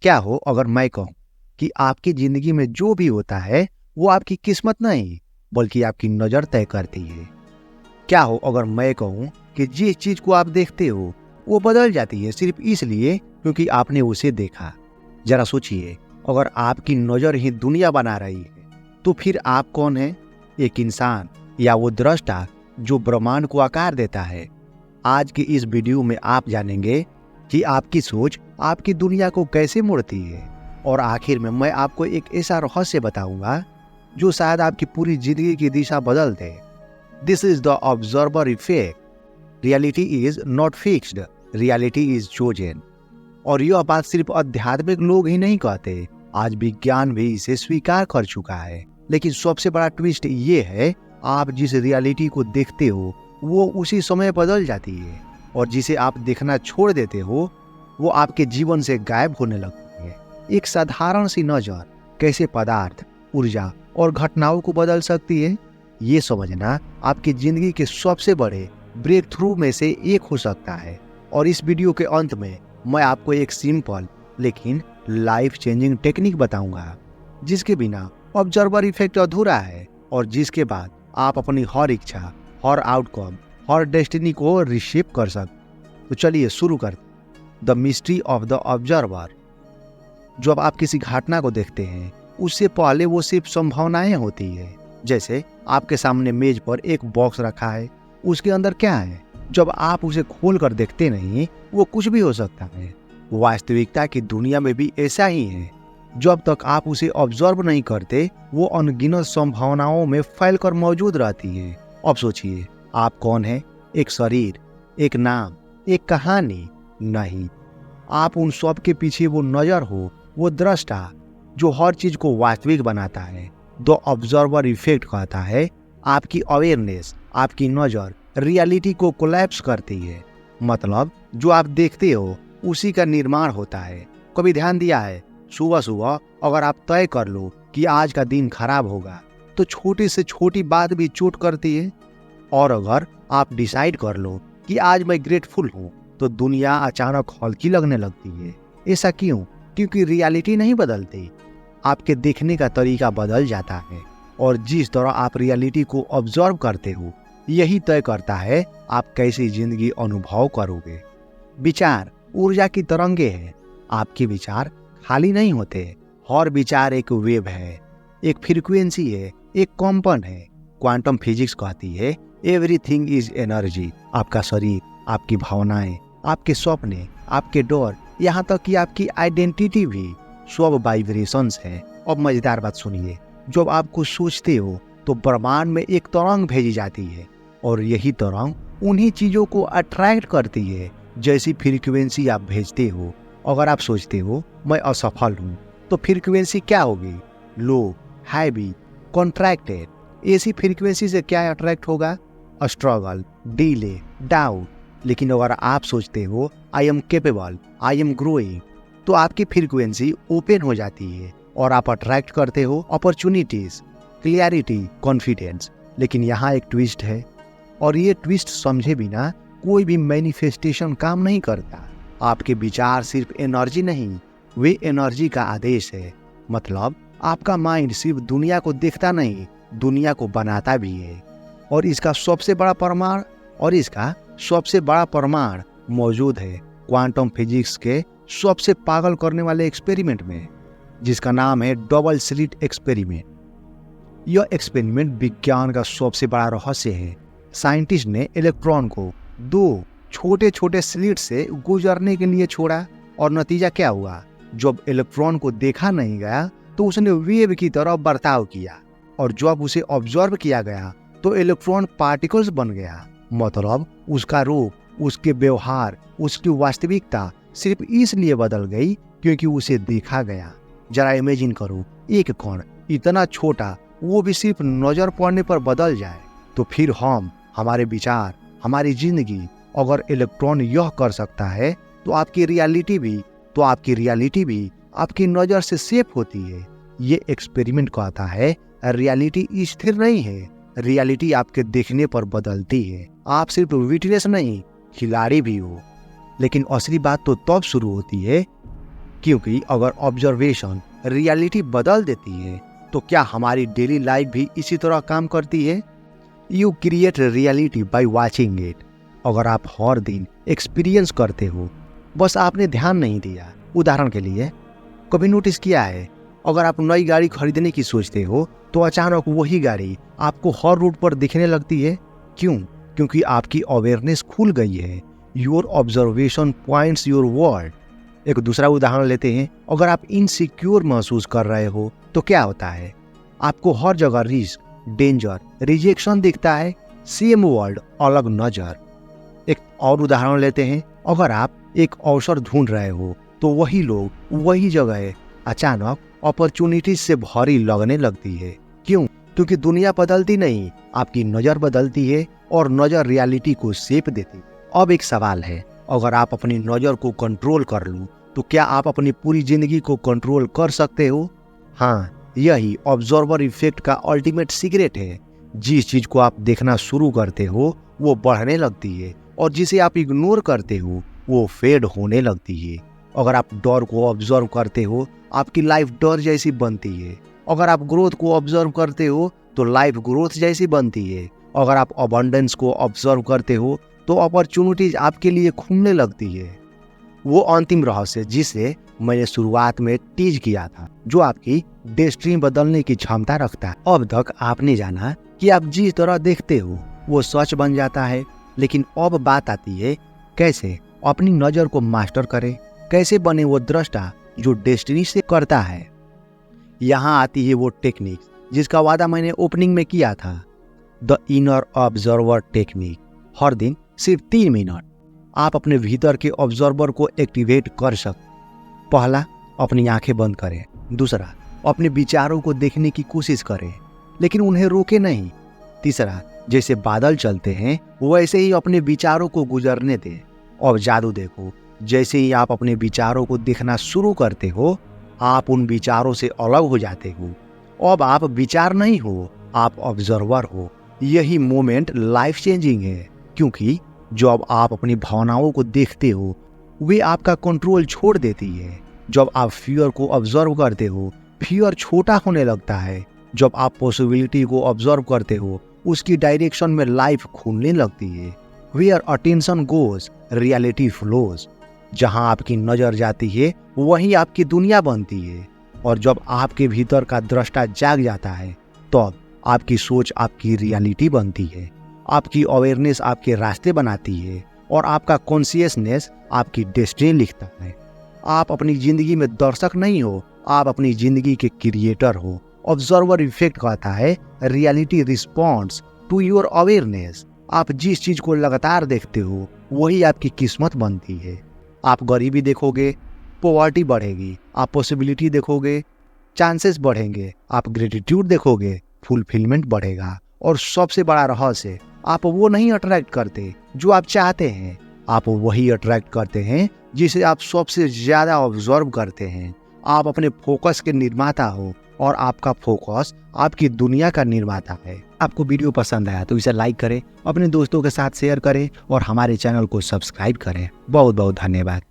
क्या हो अगर मैं कहूँ कि आपकी जिंदगी में जो भी होता है वो आपकी किस्मत नहीं बल्कि आपकी नजर तय करती है। क्या हो अगर मैं कहूँ कि जिस चीज को आप देखते हो वो बदल जाती है सिर्फ इसलिए क्योंकि आपने उसे देखा। जरा सोचिए, अगर आपकी नजर ही दुनिया बना रही है तो फिर आप कौन है? एक इंसान या वो दृष्टा जो ब्रह्मांड को आकार देता है? आज की इस वीडियो में आप जानेंगे कि आपकी सोच आपकी दुनिया को कैसे मोड़ती है, और आखिर में मैं आपको एक ऐसा रहस्य बताऊंगा जो शायद आपकी पूरी जिंदगी की दिशा बदल दे। This is the observer effect. Reality is not fixed, reality is chosen. और यह बात सिर्फ आध्यात्मिक लोग ही नहीं कहते, आज विज्ञान भी इसे स्वीकार कर चुका है। लेकिन सबसे बड़ा ट्विस्ट ये है, आप जिस रियलिटी को देखते हो वो उसी समय बदल जाती है, और जिसे आप देखना छोड़ देते हो वो आपके जीवन से गायब होने लगती है। एक साधारण सी नजर कैसे पदार्थ, ऊर्जा और घटनाओं को बदल सकती है, ये समझना आपकी जिंदगी के सबसे बड़े ब्रेक थ्रू में से एक हो सकता है। और इस वीडियो के अंत में मैं आपको एक सिंपल लेकिन लाइफ चेंजिंग टेक्निक बताऊंगा जिसके बिना ऑब्जर्वर इफेक्ट अधूरा है, और जिसके बाद आप अपनी हर इच्छा, हर आउटकम, हर डेस्टिनी को रिशेप कर सकते। तो चलिए शुरू करते। The mystery of the observer. जब आप किसी घटना को देखते हैं उससे पहले वो सिर्फ संभावनाएं होती है। जैसे आपके सामने मेज पर एक बॉक्स रखा है, उसके अंदर क्या है? जब आप उसे खोल कर देखते नहीं वो कुछ भी हो सकता है। वास्तविकता की दुनिया में भी ऐसा ही है। जब तक आप उसे ऑब्जर्व नहीं करते वो अनगिनत संभावनाओं में फैलकर मौजूद रहती है। अब सोचिए, आप कौन है? एक शरीर, एक नाम, एक कहानी? नहीं, आप उन सब के पीछे वो नजर हो, वो दृष्टा जो हर चीज को वास्तविक बनाता है। द ऑब्जर्वर इफेक्ट कहता है आपकी अवेयरनेस, आपकी नजर रियलिटी को कोलैप्स करती है। मतलब जो आप देखते हो उसी का निर्माण होता है। कभी ध्यान दिया है, सुबह सुबह अगर आप तय कर लो कि आज का दिन खराब होगा तो छोटी से छोटी बात भी चोट करती है। और अगर आप डिसाइड कर लो कि आज मैं ग्रेटफुल हूँ तो दुनिया अचानक हल्की लगने लगती है। ऐसा क्यों? क्योंकि रियलिटी नहीं बदलती, आपके देखने का तरीका बदल जाता है। और जिस तरह आप रियलिटी को ऑब्जर्व करते हो यही तय करता है आप कैसी जिंदगी अनुभव करोगे। विचार ऊर्जा की तरंगे हैं। आपके विचार खाली नहीं होते, हर विचार एक वेव है, एक फ्रीक्वेंसी है, एक कंपन है। क्वांटम फिजिक्स कहती है एवरीथिंग इज एनर्जी। आपका शरीर, आपकी भावनाएं, आपके सपने, आपके डर, यहाँ तक कि आपकी आइडेंटिटी भी सब वाइब्रेशंस है। अब मजेदार बात सुनिए, जब आप कुछ सोचते हो तो ब्रह्मांड में एक तरंग भेजी जाती है, और यही तरंग उन्हीं चीजों को अट्रैक्ट करती है जैसी फ्रीक्वेंसी आप भेजते हो। अगर आप सोचते हो मैं असफल हूँ तो फ्रीक्वेंसी क्या होगी? लो, हैवी, कॉन्ट्रैक्टेड। ऐसी फ्रीक्वेंसी से क्या अट्रैक्ट होगा? Struggle, delay, doubt. लेकिन अगर आप सोचते हो I am capable, I am growing, तो आपकी फ्रीक्वेंसी ओपन हो जाती है और आप अट्रैक्ट करते हो अपॉर्चुनिटीज, क्लियरिटी, कॉन्फिडेंस। लेकिन यहाँ एक ट्विस्ट है, और ये ट्विस्ट समझे बिना कोई भी मैनिफेस्टेशन काम नहीं करता। आपके विचार सिर्फ एनर्जी नहीं, वे एनर्जी का आदेश है। मतलब आपका माइंड सिर्फ दुनिया को देखता नहीं, दुनिया को बनाता भी है। और इसका सबसे बड़ा प्रमाण मौजूद है क्वांटम फिजिक्स के सबसे पागल करने वाले एक्सपेरिमेंट में, जिसका नाम है डबल स्लिट एक्सपेरिमेंट। यह एक्सपेरिमेंट विज्ञान का सबसे बड़ा रहस्य है। साइंटिस्ट ने इलेक्ट्रॉन को दो छोटे छोटे स्लिट से गुजरने के लिए छोड़ा, और नतीजा क्या हुआ? जब इलेक्ट्रॉन को देखा नहीं गया तो उसने वेव की तरह बर्ताव किया, और जब उसे ऑब्जर्व किया गया तो इलेक्ट्रॉन पार्टिकल्स बन गया। मतलब उसका रूप, उसके व्यवहार, उसकी वास्तविकता सिर्फ इसलिए बदल गई क्योंकि उसे देखा गया। जरा इमेजिन करो, एक कण इतना छोटा वो भी सिर्फ नजर पड़ने पर बदल जाए, तो फिर हमारे विचार, हमारी जिंदगी, अगर इलेक्ट्रॉन यह कर सकता है तो आपकी रियलिटी भी आपकी नजर से शेप होती है। ये एक्सपेरिमेंट कहता है रियलिटी स्थिर नहीं है, रियलिटी आपके देखने पर बदलती है। आप सिर्फ विटनेस नहीं, खिलाड़ी भी हो। लेकिन असली बात तो तब शुरू होती है क्योंकि अगर ऑब्जर्वेशन रियलिटी बदल देती है तो क्या हमारी डेली लाइफ भी इसी तरह काम करती है? You create reality by watching it. अगर आप हर दिन एक्सपीरियंस करते हो, बस आपने ध्यान नहीं दिया। उदाहरण के लिए, कभी नोटिस किया है अगर आप नई गाड़ी खरीदने की सोचते हो तो अचानक वही गाड़ी आपको हर रूट पर दिखने लगती है। क्यों? क्योंकि आपकी अवेयरनेस खुल गई है। Your observation points your world. एक दूसरा उदाहरण लेते हैं। अगर आप इनसिक्योर महसूस कर रहे हो तो क्या होता है? आपको हर जगह रिस्क, डेंजर, रिजेक्शन दिखता है। सेम वर्ल्ड, अलग नजर। एक और उदाहरण लेते हैं। अगर आप एक अवसर ढूंढ रहे हो तो वही लोग, वही जगह अचानक अपॉर्चुनिटीज से भरी लगने लगती है। क्यों? क्योंकि दुनिया बदलती नहीं, आपकी नजर बदलती है और नजर रियलिटी को शेप देती है। अब एक सवाल है, अगर आप अपनी नजर को कंट्रोल कर लो तो क्या आप अपनी पूरी जिंदगी को कंट्रोल कर सकते हो? हाँ, यही ऑब्जर्वर इफेक्ट का अल्टीमेट सीक्रेट है। जिस चीज को आप देखना शुरू करते हो वो बढ़ने लगती है और जिसे आप इग्नोर करते हो वो फेड होने लगती है। अगर आप डर को ऑब्जर्व करते हो, आपकी लाइफ डर जैसी बनती है। अगर आप ग्रोथ को ऑब्जर्व करते हो तो लाइफ ग्रोथ जैसी बनती है। अगर आप अबंडेंस को ऑब्जर्व करते हो तो अपॉर्चुनिटीज आपके लिए खुलने लगती है। वो अंतिम रहस्य जिसे मैंने शुरुआत में टीज किया था, जो आपकी डेस्टिनी बदलने की क्षमता रखता है। अब तक आपने जाना कि आप जिस तरह देखते हो वो सच बन जाता है, लेकिन अब बात आती है कैसे अपनी नजर को मास्टर करें, कैसे बने वो दृष्टा जो डेस्टिनी से करता है। यहाँ आती है वो टेक्निक जिसका वादा मैंने ओपनिंग में किया था, द इनर ऑब्जर्वर टेक्निक। हर दिन सिर्फ 3 मिनट आप अपने भीतर के ऑब्जर्वर को एक्टिवेट कर सकते। पहला, अपनी आंखें बंद करें। दूसरा, अपने विचारों को देखने की कोशिश करें लेकिन उन्हें रोके नहीं। तीसरा, जैसे बादल चलते हैं वैसे ही अपने विचारों को गुजरने दें। अब जादू देखो, जैसे ही आप अपने विचारों को देखना शुरू करते हो आप उन विचारों से अलग हो जाते हो। अब आप विचार नहीं हो, आप ऑब्जर्वर हो। यही मोमेंट लाइफ चेंजिंग है, क्योंकि जब आप अपनी भावनाओं को देखते हो वे आपका कंट्रोल छोड़ देती है। जब आप फियर को ऑब्जर्व करते हो फियर छोटा होने लगता है। जब आप पॉसिबिलिटी को ऑब्जर्व करते हो उसकी डायरेक्शन में लाइफ खुलने लगती है। Where attention goes reality flows. जहां आपकी नजर जाती है वहीं आपकी दुनिया बनती है। और जब आपके भीतर का दृष्टा जाग जाता है तब आपकी सोच आपकी रियलिटी बनती है। आपकी अवेयरनेस आपके रास्ते बनाती है और आपका कॉन्शियसनेस आपकी डेस्टिनी लिखता है। आप अपनी जिंदगी में दर्शक नहीं हो, आप अपनी जिंदगी के क्रिएटर हो। ऑब्जर्वर इफेक्ट कहता है reality responds to your awareness. आप जिस चीज को लगातार देखते हो वही आपकी किस्मत बनती है। आप गरीबी देखोगे, पॉवर्टी बढ़ेगी। आप पॉसिबिलिटी देखोगे, चांसेस बढ़ेंगे। आप ग्रेटिट्यूड देखोगे, फुलफिलमेंट बढ़ेगा। और सबसे बड़ा रहस्य, आप वो नहीं अट्रैक्ट करते जो आप चाहते हैं, आप वही अट्रैक्ट करते हैं जिसे आप सबसे ज्यादा ऑब्जर्व करते हैं। आप अपने फोकस के निर्माता हो और आपका फोकस आपकी दुनिया का निर्माता है। आपको वीडियो पसंद आया तो इसे लाइक करें, अपने दोस्तों के साथ शेयर करें और हमारे चैनल को सब्सक्राइब करें। बहुत बहुत धन्यवाद।